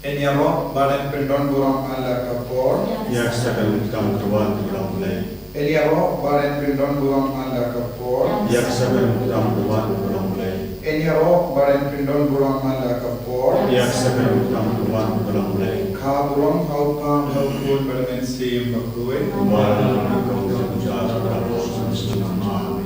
Enyaro badan pendon burang Allah kapor. Yak sakal kam tuan tulang lay. Enyaro badan pendon burang Allah kapor. Yak sakal kam tuan tulang lay. Enyaro badan pendon burang Allah kapor. Yak sakal kam tuan tulang lay. Ka burang hau pam hau kul bermen sim bakui. Badan kam tuan kapor semua.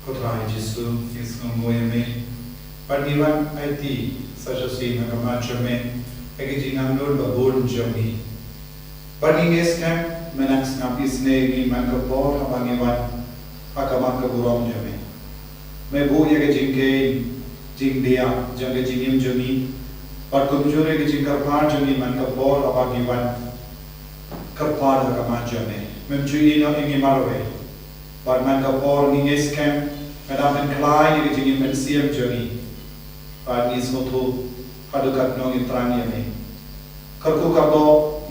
Kotrai Jesu Yesus ngoyame. Paniwan IT sajasi nakamachame. Egi jinamnul babul jami. Paninges kan menaks ngapis negi mangkapor habangiwan akamak burong jami. Mebu ya jingke jingdia jange jingim jami. Parkumjure ke jingkarpar jami mangkapor habangiwan karpar hakamach jami. Memcui no ingi marwe. Par mangkapor ninges kan medamen klai ya jingim mensiam jami. Par nismotu hadukat nong intrang yami. Kerku kado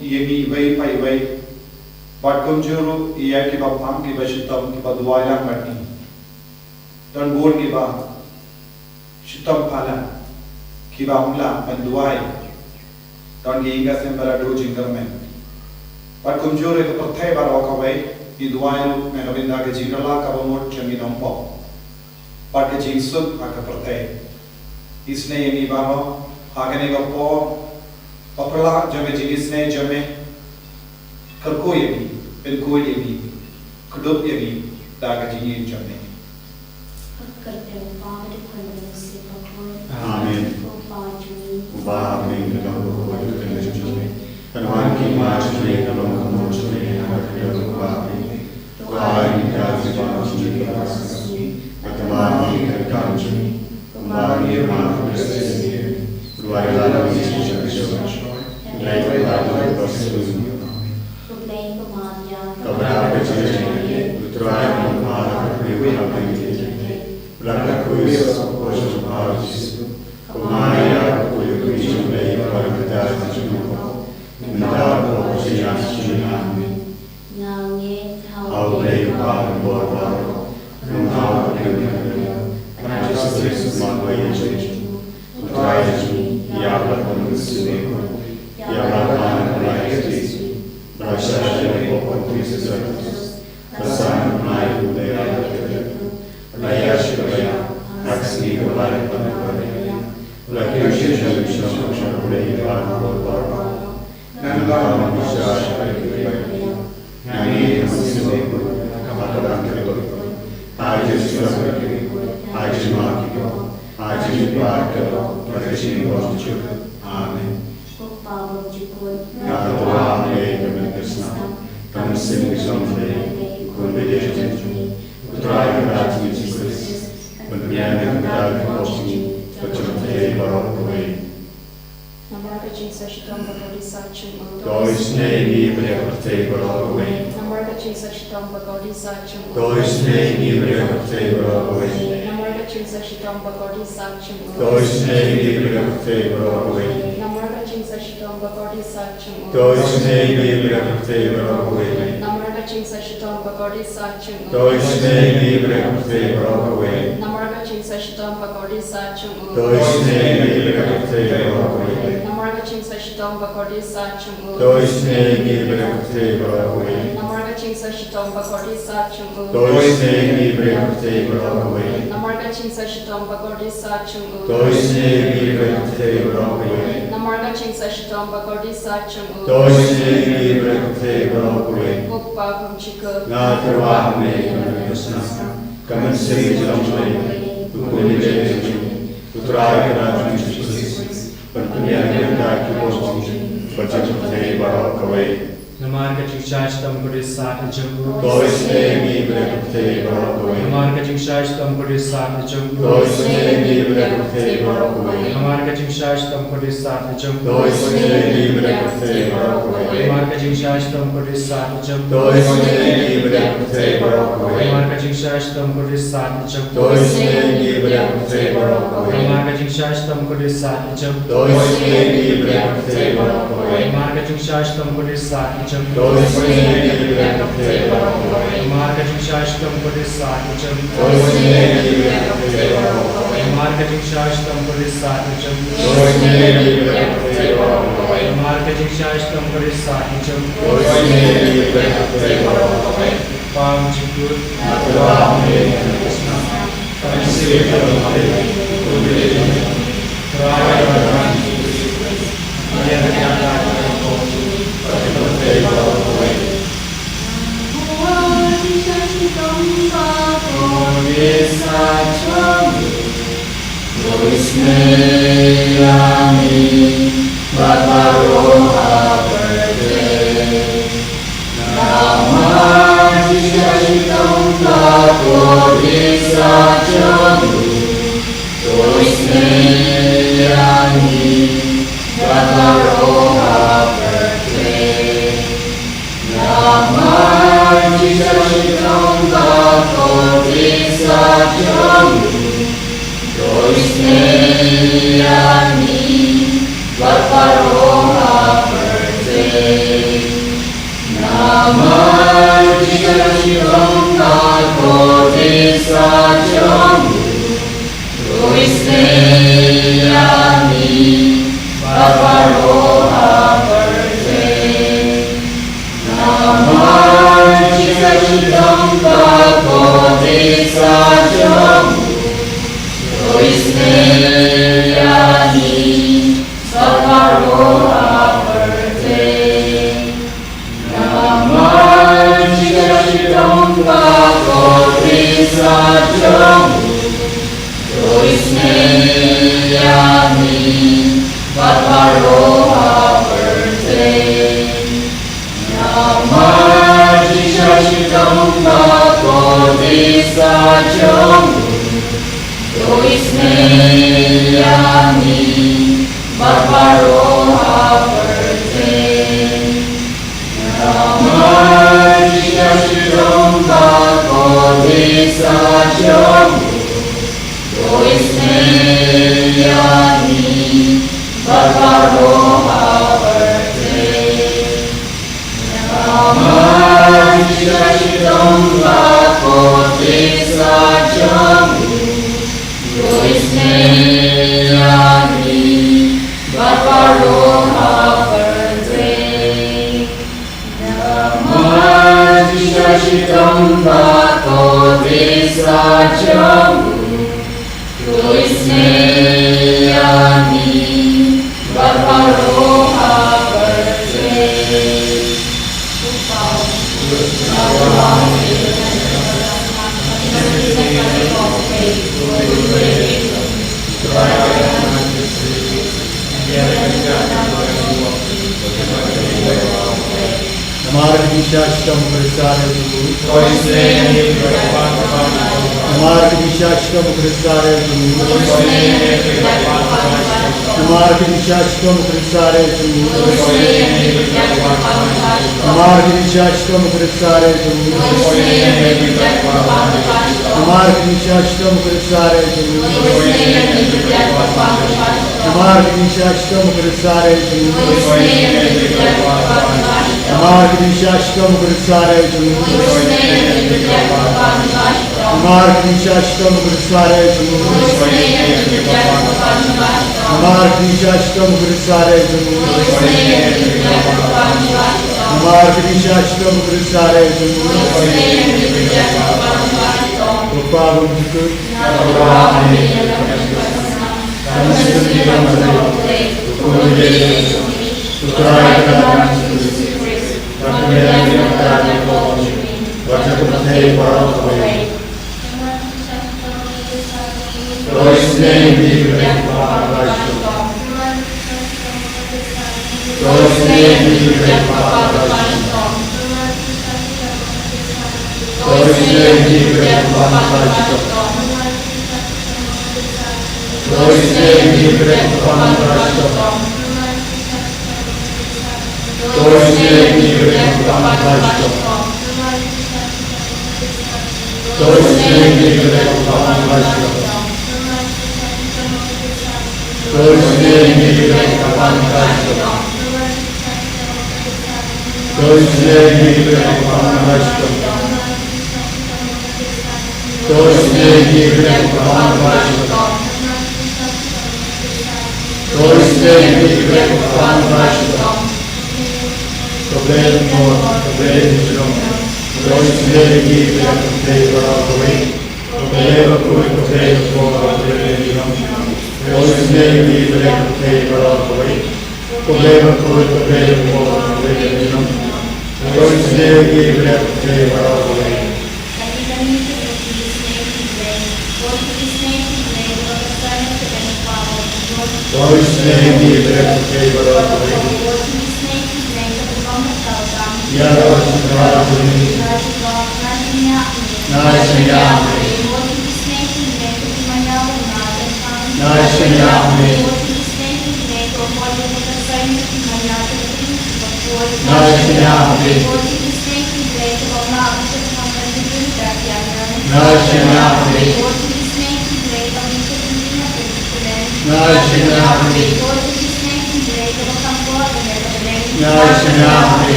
yemi wei pai wei. Bat kumjuru iya kiba pam kiba shitam kiba duayang mati. Dan bor kiba shitam pala kiba umla menduai. Dan giinga sembara do jinggamen. Bat kumjuru ke perthai baro kawai di duayu menabinda ke jingala kabamot changi nompo. Bat ke jingsut aka perthai. Isne yemi baro agane ka po papala jame jigisne jame kerko yemi penko yemi kedup yemi daga jingin jame. Amin. Ubah amin dalam doa kita jujur. Tuhan kita jujur dalam kamu jujur agar kita ubah. Tuhan kita jujur kita kasih. Tuhan kita jujur. Tuhan kita kasih. Luar dalam isi jujur. Naik dalam berseru. Kepada kejadian Tuhan mengalah ribuan penyakit. Belakang kuis posisi harus. Kumaya kuyu kuyu lei para kita jujur. Minta posisi aslinya. Au lei para borbar. Nungau kuyu. Nanti semua kuyu. Utraici, iară pământul iară la Iisus, brașașele popotise sărbus, lăsăm mai puterea la ea și la ea, axnică mare până părea, la chiușe și ulei la vorba, n-am mișa și pe chiuia, n-am ei măsine, cam credo, aici și la aici machică, aici parcă, Părășinii voștri, Amen. Iată Doamne, că mă desna, că mă simt zonde, cum vedeți cu traiul brațului Iisus, pentru mine ne cântare cu voștri, că ce mă trei vă rog cu ei. Doisne Biblia vrtei vă rog cu ei. Doisne Biblia vrtei vă rog cu ei. Doisne Biblia vrtei vă rog cu ei. Doisne Biblia vrtei vă rog cu ei. Doisne Biblia vrtei vă rog cu ei. Doisne Biblia vrtei vă rog cu ei. Doisne Biblia vrtei vă rog cu ei. Doisne Biblia vrtei vă rog cu ei. Doisne Biblia vrtei vă rog cu ei. Doisne Biblia vrtei vă rog cu ei. Na Doamne, că mă înțelegi la noi, cu culegegi, cu traiul la Iisus, pentru mine ne cântare cu voștri, că ce vrtei vă rog cu ei. Namarga Chingsashtam Buddhisat Jumbu. Doisne Biblia vrtei vă rog cu ei. Namarga Chingsashtam Buddhisat Jumbu. Doisne Biblia vrtei vă rog cu ei. Namarga Chingsashtam Buddhisat Jumbu. Doisne Biblia vrtei vă rog cu ei. Namarga Chingsashtam Buddhisat Jumbu. Doisne Biblia vrtei vă rog cu ei. Namarga Chingsashtam Buddhisat Jumbu. Doisne Biblia vrtei vă rog cu ei. Namarga Chingsashtam Buddhisat Jumbu. Doisne Biblia vrtei vă rog cu ei. Namarga Chingsashtam Buddhisat Jumbu. Doisne Biblia vrtei vă rog cu ei. marketing shashtam kodisajam, marketing shashtam kodisajam, marketing shashtam kodisajam, Pam Chikur, Krishna,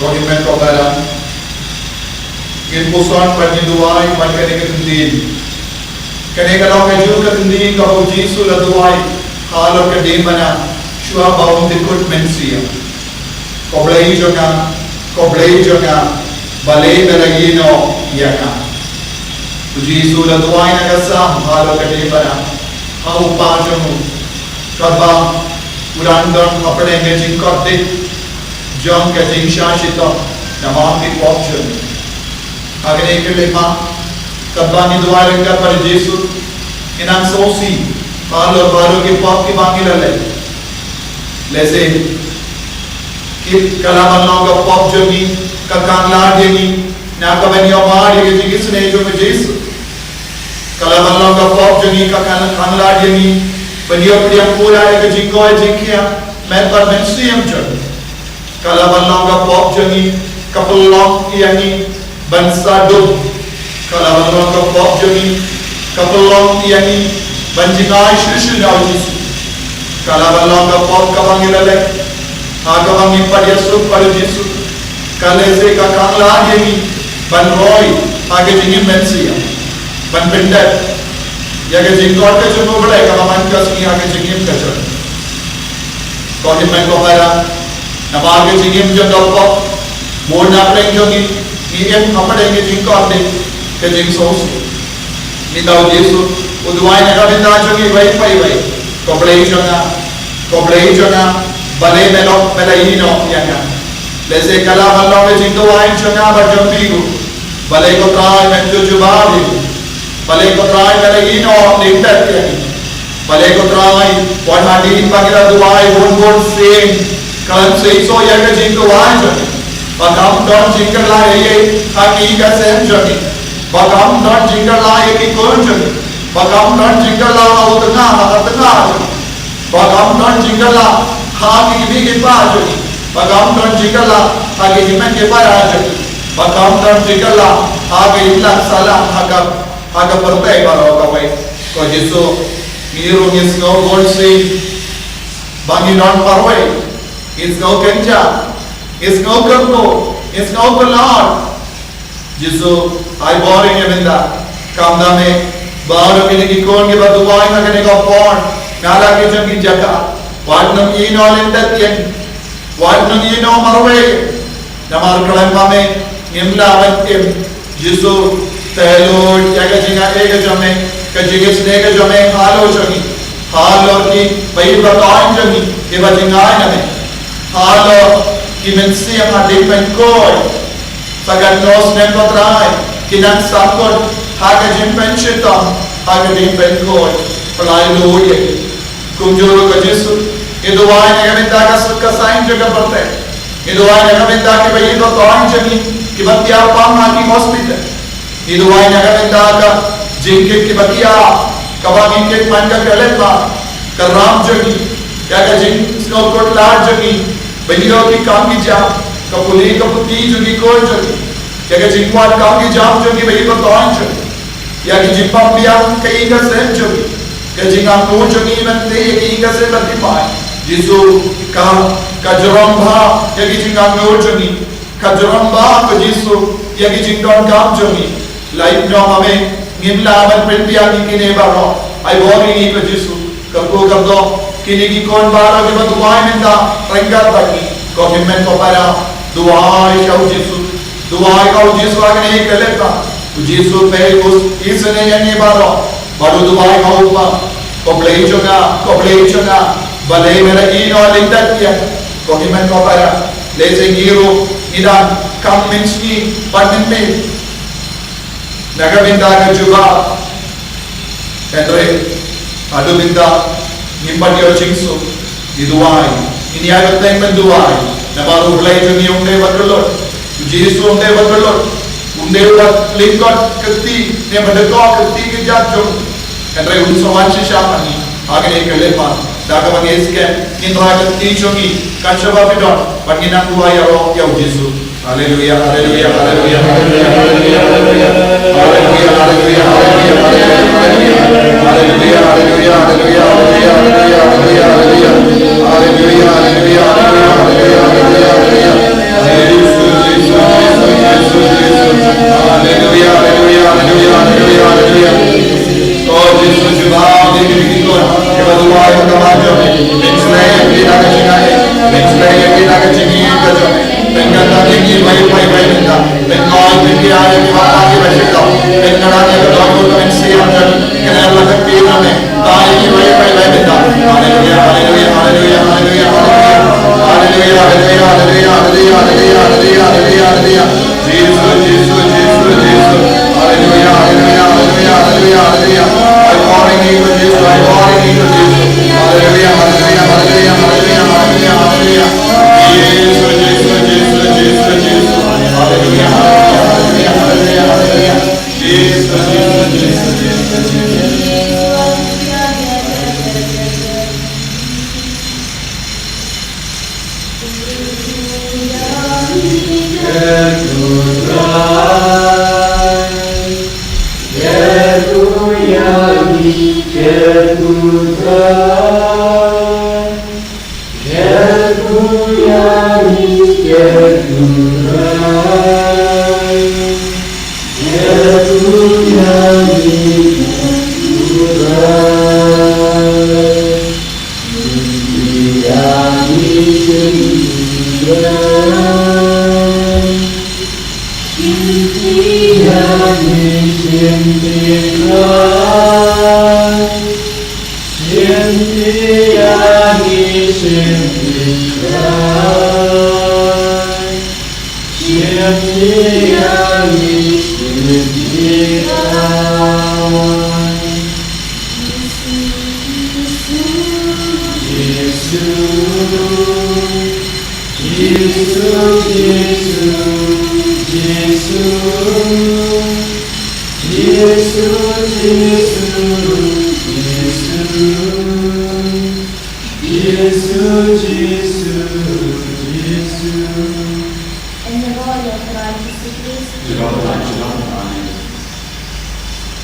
Kohimen kopara. Ngin puson pani duai pani kene ketindin. Kene kalau keju ketindin kau Yesus la duai halo kedimana shua baum dikut mensia. Koblei jonga balai beragino yaka. Yesus la duai nagasam halo kedimana hau pajamu kaba urandon kapde ngejing kotte jong ngejing shashito namam ki option. Agane kelema kabani duai rengga par Yesus inang sosi halo baro ke pop ki bangilale lese कि कलामल्लों का pop जोगी का कांगलार देगी ना कबनी अमार ये जिंगी सुने जो मुझेस कलामल्लों का pop जोगी का कांगलार देगी बनिया पड़िया पूरा एक जिंगो है जिंगिया मैं पर मेंस्ट्रियम चल कलामल्लों का पॉप जोगी कपल्लों की यानी बंसा डुब कलामल्लों का पॉप जोगी कपल्लों की यानी बंजिगाई शिशु जाऊजिस कलामल्लों का पॉप का बंगिलले Agama mi pada Yesus pada Yesus kalau saya kakak lagi ni ban roy agak jingin mensia ban pendat ya agak jingkot ke cuma boleh kalau mankas ni agak jingin ke cuma kau ni main kau kaya nama agak jingin je dapat mau nak rengjoni ni apa dengan jingkot ni ke jing sos ni tahu Yesus uduai nak benda jongi baik kau boleh jona balai melok belaino yanga lese kalam Allah में जिंदो आइन चंगा बजंबीगु balai को त्राय में जो जुबाबी balai को त्राय belaino निकट यंगी balai को त्राय वाढ़ाडी पगिरा दुआई बोल सेम कलम से इसो यंगा जिंदो आइन चंगी बगाम डॉन जिंगर ला ये आकी का सेम चंगी बगाम डॉन जिंगर ला ये की कौन चंगी बगाम डॉन जिंगर ला उतना चंगी बगाम डॉन जिंगर ला Hagi gibi kita aja ni, bagam dan jikalah hagi himan kita aja ni, bagam dan jikalah hagi ilah salah haga pertai baru kawai. Kau Yesus miru ngisno bolsi, bangi non parway, isno kenja, isno kerto, isno kelar. Yesus ay boring ya benda, kamda me baru ini kikon ke batu wine hagi nega pon, nala ke jam jaga. Wadnum ino lendatien, wadnum ino marwe, namar kalampa me nimla antem, Yesus telo jaga jinga ega jame, kajiga snega jame halo jami, halo ki bayi bataun jami, ke bajingai name, halo ki mensi ama depen koi, sagat nos nem patrai, kinan sakot haga jimpen chitam, haga depen koi, palai loye. Kumjoro ka Yesus ये दुआएं निगमिता का sign जगह पड़ता है ये दुआएं निगमिता के भाई तो तौन जमी कि बतिया पाम की हॉस्पिटल ये दुआएं निगमिता का जिनके की बतिया कबागी के मन का कलेत बा कराम जमी क्या का जिन इसको कोटलार जमी बलियों की काम की जाम कपुली कपुती जमी कोई जमी क्या का जिनवार काम की जाम जमी भाई तो तौन जमी या कि जिम्पा पिया कहीं का सेम जमी क्या जिंगा नोट जमी बनते ये कहीं का से बंदी पाए Yesus kajromba yagi jingang nojami kajromba ko Yesus yagi jingdon kam jami lain no hame ngimla aman penpiani kine baro ai bori ni ko Yesus kabgo kabdo kini ki kon baro ke duai menda renggar bagi ko himmen ko para duai kau Yesus agne keleta Yesus pe us isne yani baro baru duai kau pa ko play chona balai mera ino lindat ya ko himan ko para lese giro idan kam minski panmente nagabinda ka juba entre adu binda nimpati o chingso diduai ini ayat teng menduai na baru play joni unde batrolot Yesus unde batrolot unde urat linkot keti ne badako keti ke jatjo entre unsowan shamani agane kelepa daga bangesken indragat tichongi kachaba bidon banginan dua yaro ya Yesus haleluya haleluya haleluya haleluya haleluya haleluya haleluya haleluya haleluya haleluya haleluya haleluya haleluya haleluya hallelujah. Jesus, Jesus, Jesus, Jesus. Hallelujah, hallelujah, hallelujah, hallelujah, hallelujah. I calling you to Jesus, I calling you to Jesus. Hallelujah, hallelujah, hallelujah, hallelujah, hallelujah, hallelujah. Jesus, Jesus, Jesus, Jesus, Jesus. Hallelujah, hallelujah, hallelujah, hallelujah. Jesus, Jesus, Jesus, Jesus, Jesus. And the Lord of righteousness.